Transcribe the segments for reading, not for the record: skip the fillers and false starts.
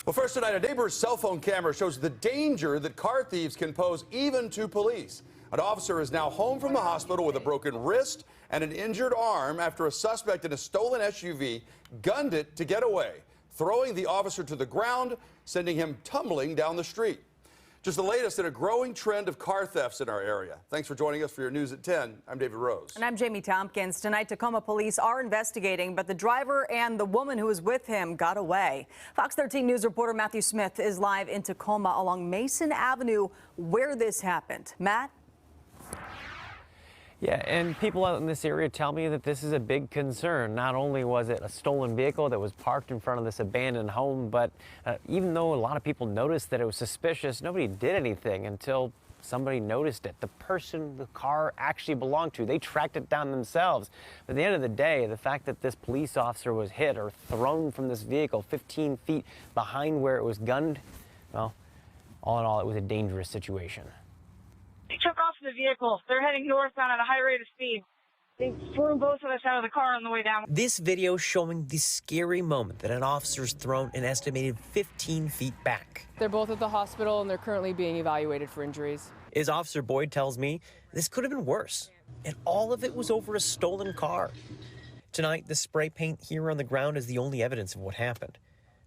Well, first tonight, a neighbor's cell phone camera shows the danger that car thieves can pose even to police. An officer is now home from the hospital with a broken wrist and an injured arm after a suspect in a stolen SUV gunned it to get away, throwing the officer to the ground, sending him tumbling down the street. Just the latest in a growing trend of car thefts in our area. Thanks for joining us for your news at 10. I'm David Rose. And I'm Jamie Tompkins. Tonight, Tacoma police are investigating, but the driver and the woman who was with him got away. Fox 13 News reporter Matthew Smith is live in Tacoma along Mason Avenue where this happened. Matt? Yeah, and people out in this area tell me that this is a big concern. Not only was it a stolen vehicle that was parked in front of this abandoned home, but even though a lot of people noticed that it was suspicious, nobody did anything until somebody noticed it. The person the car actually belonged to, they tracked it down themselves. But at the end of the day, the fact that this police officer was hit or thrown from this vehicle 15 feet behind where it was gunned, well, all in all, it was a dangerous situation. They took off the vehicle. They're heading northbound at a high rate of speed. They threw both of us out of the car on the way down. This video showing the scary moment that an officer's thrown an estimated 15 feet back. They're both at the hospital and they're currently being evaluated for injuries. As Officer Boyd tells me, this could have been worse. And all of it was over a stolen car. Tonight, the spray paint here on the ground is the only evidence of what happened.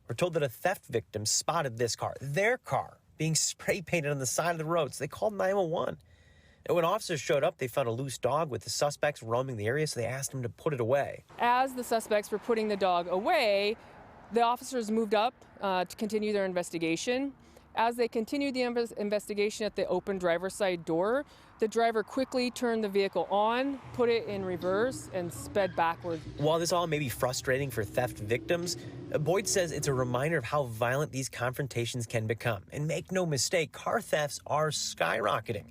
We're told that a theft victim spotted this car, their car, being spray painted on the side of the road, so they called 911. And when officers showed up, they found a loose dog with the suspects roaming the area, so they asked them to put it away. As the suspects were putting the dog away, the officers moved up to continue their investigation. As they continued the investigation at the open driver's side door, the driver quickly turned the vehicle on, put it in reverse, and sped backward. While this all may be frustrating for theft victims, Boyd says it's a reminder of how violent these confrontations can become. And make no mistake, car thefts are skyrocketing.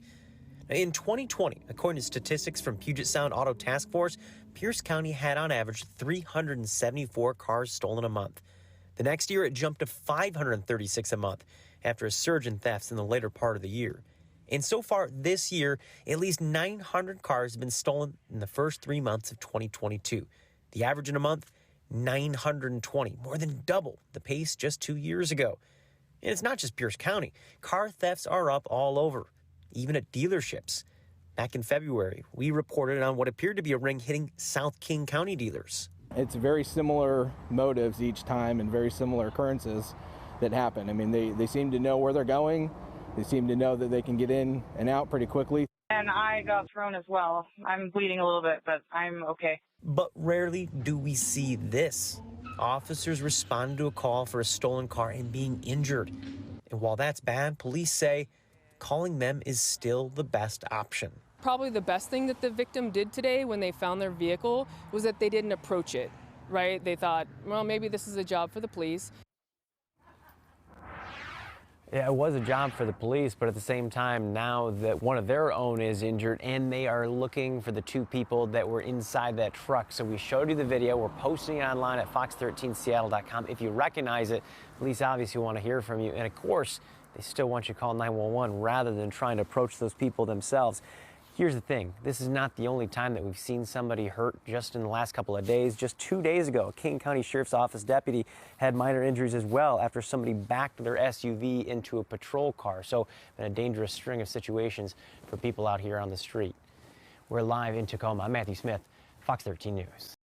In 2020, according to statistics from Puget Sound Auto Task Force, Pierce County had on average 374 cars stolen a month. The next year, it jumped to 536 a month after a surge in thefts in the later part of the year. And so far this year, at least 900 cars have been stolen in the first 3 months of 2022. The average in a month, 920, more than double the pace just 2 years ago. And it's not just Pierce County. Car thefts are up all over, even at dealerships. Back in February, we reported on what appeared to be a ring hitting South King County dealers. It's very similar motives each time and very similar occurrences that happen. I mean, they seem to know where they're going. They seem to know that they can get in and out pretty quickly. And I got thrown as well. I'm bleeding a little bit, but I'm okay. But rarely do we see this. Officers responding to a call for a stolen car and being injured. And while that's bad, police say calling them is still the best option. Probably the best thing that the victim did today when they found their vehicle was that they didn't approach it, right? They thought, well, maybe this is a job for the police. Yeah, it was a job for the police, but at the same time, now that one of their own is injured and they are looking for the two people that were inside that truck. So we showed you the video. We're posting it online at fox13seattle.com. If you recognize it, police obviously want to hear from you. And of course, they still want you to call 911 rather than trying to approach those people themselves. Here's the thing. This is not the only time that we've seen somebody hurt just in the last couple of days. Just 2 days ago, a King County Sheriff's Office deputy had minor injuries as well after somebody backed their SUV into a patrol car. So, been a dangerous string of situations for people out here on the street. We're live in Tacoma. I'm Matthew Smith, Fox 13 News.